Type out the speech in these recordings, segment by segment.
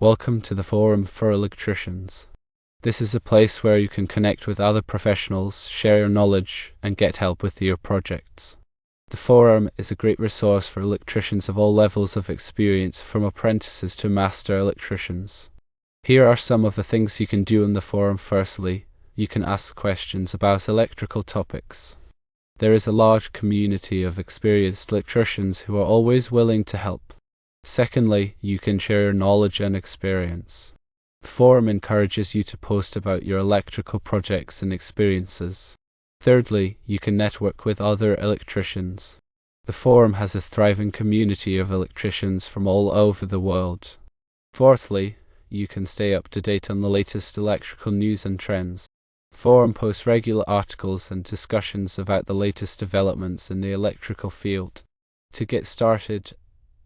Welcome to the Forum for Electricians. This is a place where you can connect with other professionals, share your knowledge, and get help with your projects. The forum is a great resource for electricians of all levels of experience, from apprentices to master electricians. Here are some of the things you can do in the forum. Firstly, you can ask questions about electrical topics. There is a large community of experienced electricians who are always willing to help. Secondly, you can share your knowledge and experience. The forum encourages you to post about your electrical projects and experiences. Thirdly, you can network with other electricians. The forum has a thriving community of electricians from all over the world. Fourthly, you can stay up to date on the latest electrical news and trends. The forum posts regular articles and discussions about the latest developments in the electrical field. To get started,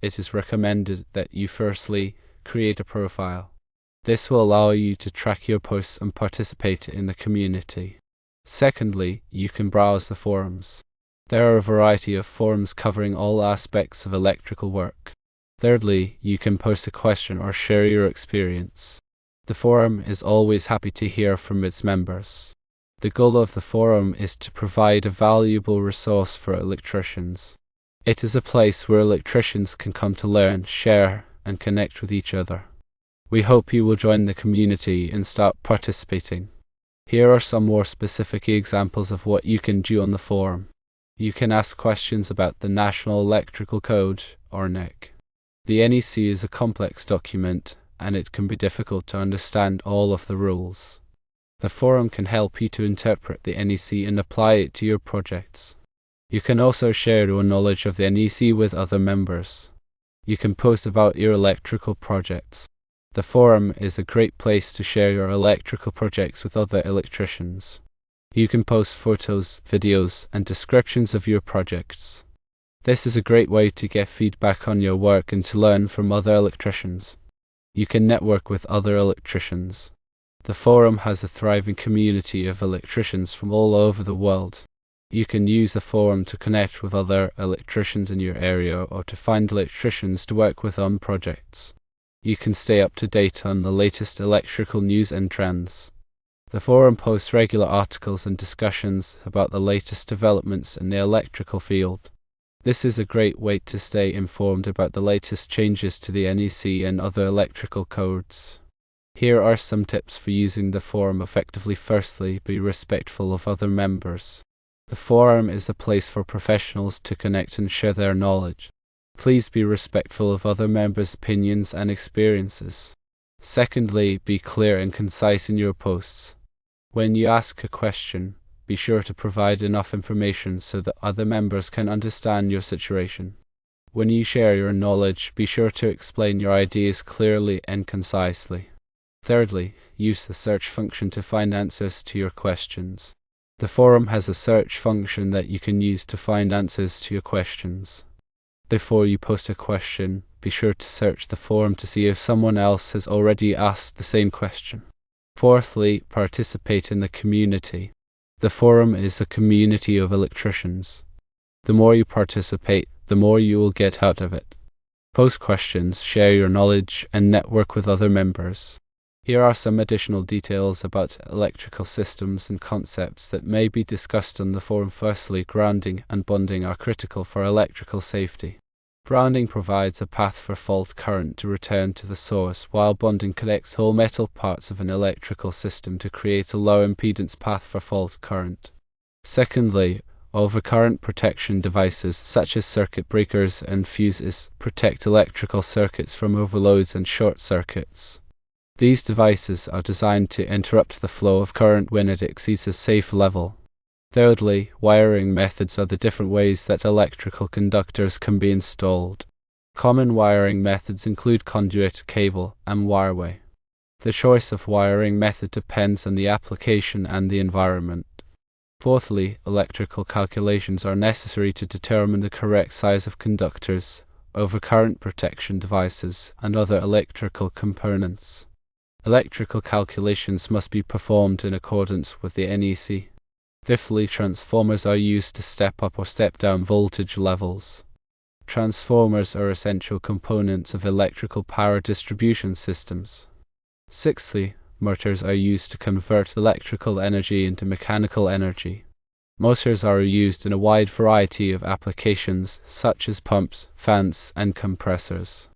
it is recommended that you firstly create a profile. This will allow you to track your posts and participate in the community. Secondly, you can browse the forums. There are a variety of forums covering all aspects of electrical work. Thirdly, you can post a question or share your experience. The forum is always happy to hear from its members. The goal of the forum is to provide a valuable resource for electricians. It is a place where electricians can come to learn, share, and connect with each other. We hope you will join the community and start participating. Here are some more specific examples of what you can do on the forum. You can ask questions about the National Electrical Code, or NEC. The NEC is a complex document, and it can be difficult to understand all of the rules. The forum can help you to interpret the NEC and apply it to your projects. You can also share your knowledge of the NEC with other members. You can post about your electrical projects. The forum is a great place to share your electrical projects with other electricians. You can post photos, videos, and descriptions of your projects. This is a great way to get feedback on your work and to learn from other electricians. You can network with other electricians. The forum has a thriving community of electricians from all over the world. You can use the forum to connect with other electricians in your area or to find electricians to work with on projects. You can stay up to date on the latest electrical news and trends. The forum posts regular articles and discussions about the latest developments in the electrical field. This is a great way to stay informed about the latest changes to the NEC and other electrical codes. Here are some tips for using the forum effectively. Firstly, be respectful of other members. The forum is a place for professionals to connect and share their knowledge. Please be respectful of other members' opinions and experiences. Secondly, be clear and concise in your posts. When you ask a question, be sure to provide enough information so that other members can understand your situation. When you share your knowledge, be sure to explain your ideas clearly and concisely. Thirdly, use the search function to find answers to your questions. The forum has a search function that you can use to find answers to your questions. Before you post a question, be sure to search the forum to see if someone else has already asked the same question. Fourthly, participate in the community. The forum is a community of electricians. The more you participate, the more you will get out of it. Post questions, share your knowledge, and network with other members. Here are some additional details about electrical systems and concepts that may be discussed on the forum. Firstly, grounding and bonding are critical for electrical safety. Grounding provides a path for fault current to return to the source, while bonding connects whole metal parts of an electrical system to create a low impedance path for fault current. Secondly, overcurrent protection devices such as circuit breakers and fuses protect electrical circuits from overloads and short circuits. These devices are designed to interrupt the flow of current when it exceeds a safe level. Thirdly, wiring methods are the different ways that electrical conductors can be installed. Common wiring methods include conduit, cable, and wireway. The choice of wiring method depends on the application and the environment. Fourthly, electrical calculations are necessary to determine the correct size of conductors, overcurrent protection devices, and other electrical components. Electrical calculations must be performed in accordance with the NEC. Fifthly, transformers are used to step up or step down voltage levels. Transformers are essential components of electrical power distribution systems. Sixthly, motors are used to convert electrical energy into mechanical energy. Motors are used in a wide variety of applications, such as pumps, fans, and compressors.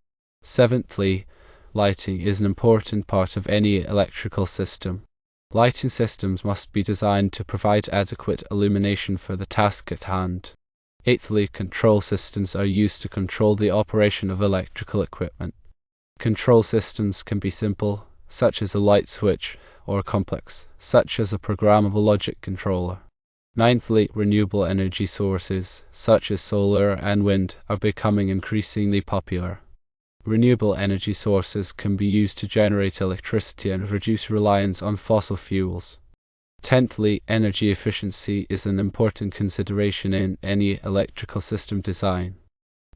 Seventhly, lighting is an important part of any electrical system. Lighting systems must be designed to provide adequate illumination for the task at hand. Eighthly, control systems are used to control the operation of electrical equipment. Control systems can be simple, such as a light switch, or complex, such as a programmable logic controller. Ninthly, renewable energy sources, such as solar and wind, are becoming increasingly popular. Renewable energy sources can be used to generate electricity and reduce reliance on fossil fuels. Tenthly, energy efficiency is an important consideration in any electrical system design.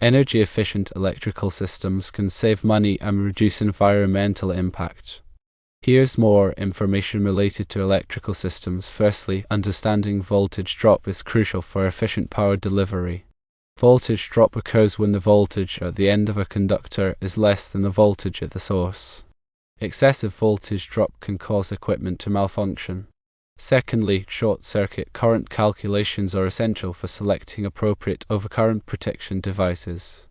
Energy-efficient electrical systems can save money and reduce environmental impact. Here's more information related to electrical systems. Firstly, understanding voltage drop is crucial for efficient power delivery. Voltage drop occurs when the voltage at the end of a conductor is less than the voltage at the source. Excessive voltage drop can cause equipment to malfunction. Secondly, short-circuit current calculations are essential for selecting appropriate overcurrent protection devices.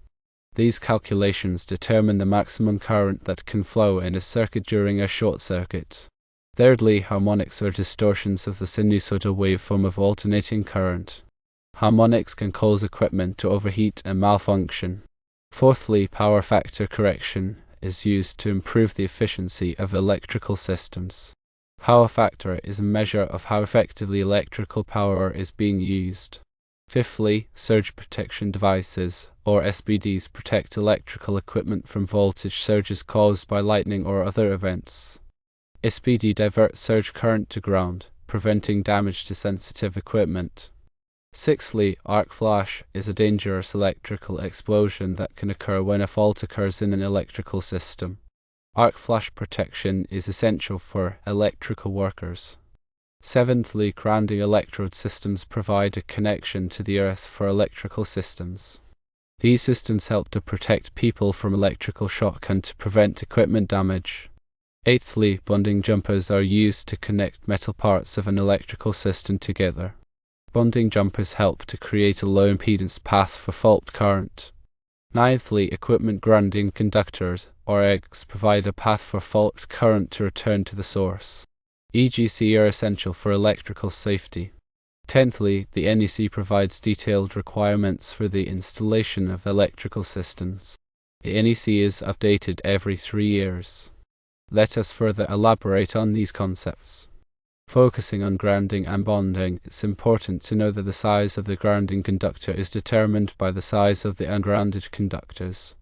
These calculations determine the maximum current that can flow in a circuit during a short circuit. Thirdly, harmonics are distortions of the sinusoidal waveform of alternating current. Harmonics can cause equipment to overheat and malfunction. Fourthly, power factor correction is used to improve the efficiency of electrical systems. Power factor is a measure of how effectively electrical power is being used. Fifthly, surge protection devices, or SPDs, protect electrical equipment from voltage surges caused by lightning or other events. SPD diverts surge current to ground, preventing damage to sensitive equipment. Sixthly, arc flash is a dangerous electrical explosion that can occur when a fault occurs in an electrical system. Arc flash protection is essential for electrical workers. Seventhly, grounding electrode systems provide a connection to the earth for electrical systems. These systems help to protect people from electrical shock and to prevent equipment damage. Eighthly, bonding jumpers are used to connect metal parts of an electrical system together. Bonding jumpers help to create a low impedance path for fault current. Ninthly, equipment grounding conductors, or EGs, provide a path for fault current to return to the source. EGC are essential for electrical safety. Tenthly, the NEC provides detailed requirements for the installation of electrical systems. The NEC is updated every 3 years. Let us further elaborate on these concepts. Focusing on grounding and bonding, it's important to know that the size of the grounding conductor is determined by the size of the ungrounded conductors.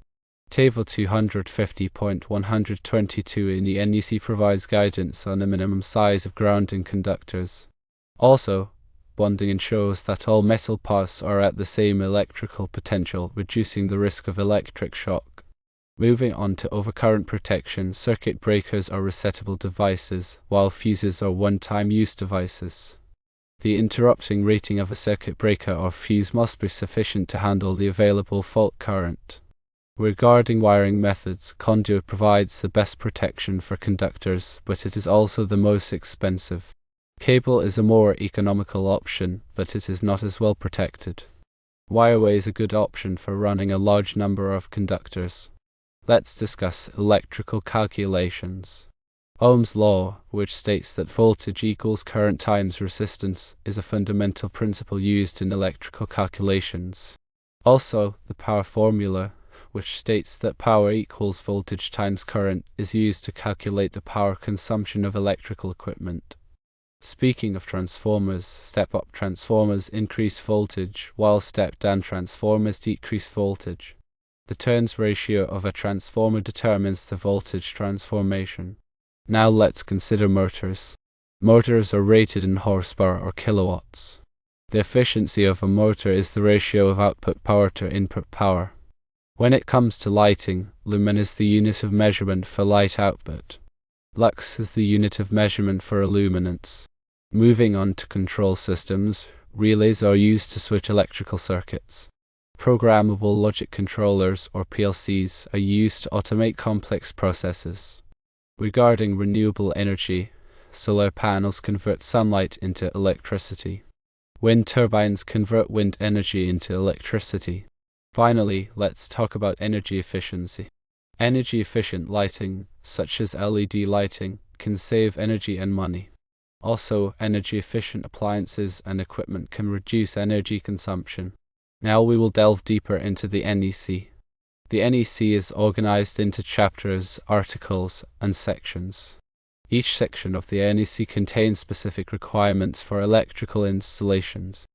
Table 250.122 in the NEC provides guidance on the minimum size of grounding conductors. Also, bonding ensures that all metal parts are at the same electrical potential, reducing the risk of electric shock. Moving on to overcurrent protection, circuit breakers are resettable devices, while fuses are one-time use devices. The interrupting rating of a circuit breaker or fuse must be sufficient to handle the available fault current. Regarding wiring methods, conduit provides the best protection for conductors, but it is also the most expensive. Cable is a more economical option, but it is not as well protected. Wireway is a good option for running a large number of conductors. Let's discuss electrical calculations. Ohm's law, which states that voltage equals current times resistance, is a fundamental principle used in electrical calculations. Also, the power formula, which states that power equals voltage times current, is used to calculate the power consumption of electrical equipment. Speaking of transformers, step-up transformers increase voltage, while step-down transformers decrease voltage. The turns ratio of a transformer determines the voltage transformation. Now let's consider motors. Motors are rated in horsepower or kilowatts. The efficiency of a motor is the ratio of output power to input power. When it comes to lighting, lumen is the unit of measurement for light output. Lux is the unit of measurement for illuminance. Moving on to control systems, relays are used to switch electrical circuits. Programmable logic controllers, or PLCs, are used to automate complex processes. Regarding renewable energy, solar panels convert sunlight into electricity. Wind turbines convert wind energy into electricity. Finally, let's talk about energy efficiency. Energy-efficient lighting, such as LED lighting, can save energy and money. Also, energy-efficient appliances and equipment can reduce energy consumption. Now we will delve deeper into the NEC. The NEC is organized into chapters, articles, and sections. Each section of the NEC contains specific requirements for electrical installations.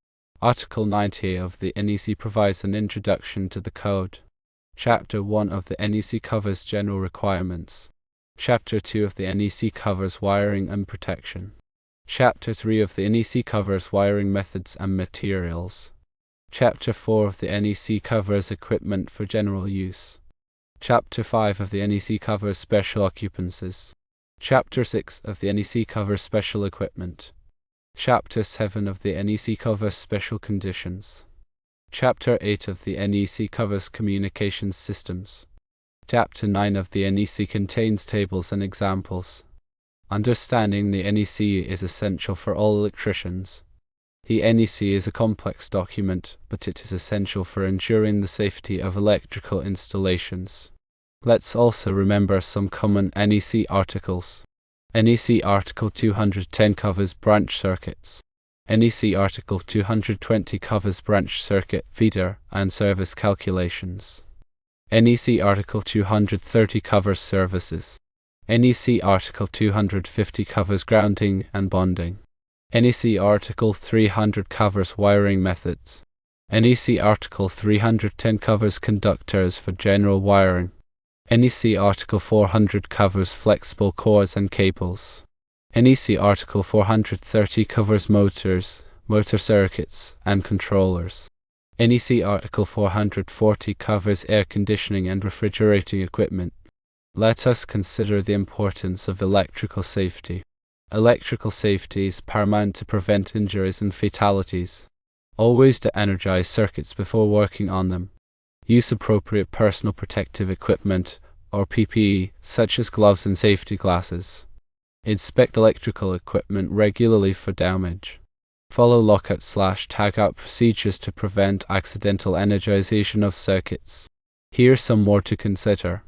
Article 90 of the NEC provides an introduction to the code. Chapter 1 of the NEC covers general requirements. Chapter 2 of the NEC covers wiring and protection. Chapter 3 of the NEC covers wiring methods and materials. Chapter 4 of the NEC covers equipment for general use. Chapter 5 of the NEC covers special occupancies. Chapter 6 of the NEC covers special equipment. Chapter 7 of the NEC covers special conditions. Chapter 8 of the NEC covers communications systems. Chapter 9 of the NEC contains tables and examples. Understanding the NEC is essential for all electricians. The NEC is a complex document, but it is essential for ensuring the safety of electrical installations. Let's also remember some common NEC articles. NEC Article 210 covers branch circuits. NEC Article 220 covers branch circuit, feeder, and service calculations. NEC Article 230 covers services. NEC Article 250 covers grounding and bonding. NEC Article 300 covers wiring methods. NEC Article 310 covers conductors for general wiring. NEC Article 400 covers flexible cords and cables. NEC Article 430 covers motors, motor circuits, and controllers. NEC Article 440 covers air conditioning and refrigerating equipment. Let us consider the importance of electrical safety. Electrical safety is paramount to prevent injuries and fatalities. Always de-energize circuits before working on them. Use appropriate personal protective equipment, or PPE, such as gloves and safety glasses. Inspect electrical equipment regularly for damage. Follow lockout/tagout procedures to prevent accidental energization of circuits. Here are some more to consider.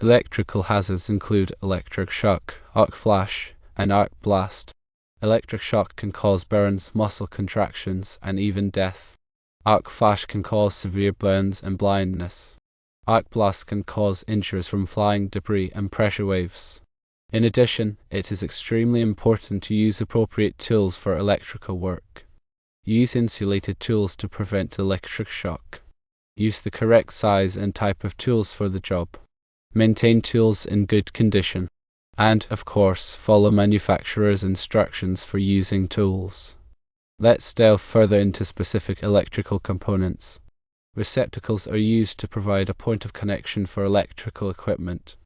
Electrical hazards include electric shock, arc flash, and arc blast. Electric shock can cause burns, muscle contractions, and even death. Arc flash can cause severe burns and blindness. Arc blast can cause injuries from flying debris and pressure waves. In addition, it is extremely important to use appropriate tools for electrical work. Use insulated tools to prevent electric shock. Use the correct size and type of tools for the job. Maintain tools in good condition. And, of course, follow manufacturer's instructions for using tools. Let's delve further into specific electrical components. Receptacles are used to provide a point of connection for electrical equipment.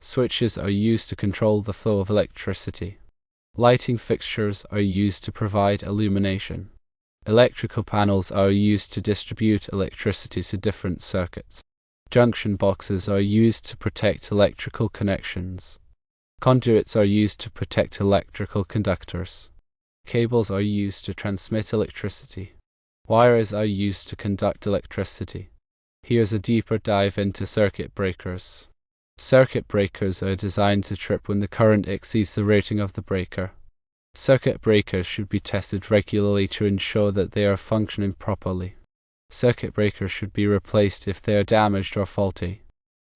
Switches are used to control the flow of electricity. Lighting fixtures are used to provide illumination. Electrical panels are used to distribute electricity to different circuits. Junction boxes are used to protect electrical connections. Conduits are used to protect electrical conductors. Cables are used to transmit electricity. Wires are used to conduct electricity. Here's a deeper dive into circuit breakers. Circuit breakers are designed to trip when the current exceeds the rating of the breaker. Circuit breakers should be tested regularly to ensure that they are functioning properly. Circuit breakers should be replaced if they are damaged or faulty.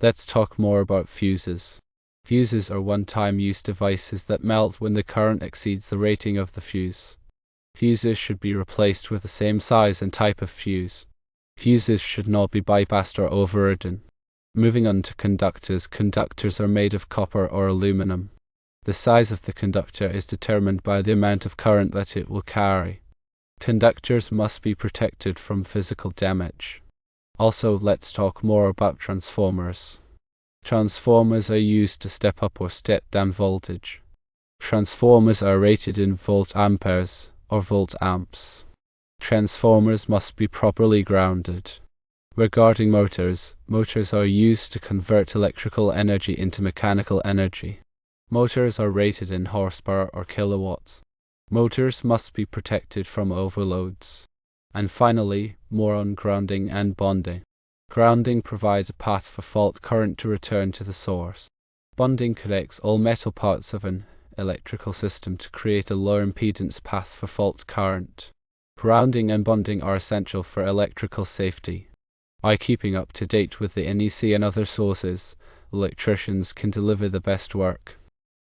Let's talk more about fuses. Fuses are one-time use devices that melt when the current exceeds the rating of the fuse. Fuses should be replaced with the same size and type of fuse. Fuses should not be bypassed or overridden. Moving on to conductors. Conductors are made of copper or aluminum. The size of the conductor is determined by the amount of current that it will carry. Conductors must be protected from physical damage. Also, let's talk more about transformers. Transformers are used to step up or step down voltage. Transformers are rated in volt amperes or volt amps. Transformers must be properly grounded. Regarding motors, motors are used to convert electrical energy into mechanical energy. Motors are rated in horsepower or kilowatts. Motors must be protected from overloads. And finally, more on grounding and bonding. Grounding provides a path for fault current to return to the source. Bonding connects all metal parts of an electrical system to create a low impedance path for fault current. Grounding and bonding are essential for electrical safety. By keeping up to date with the NEC and other sources, electricians can deliver the best work.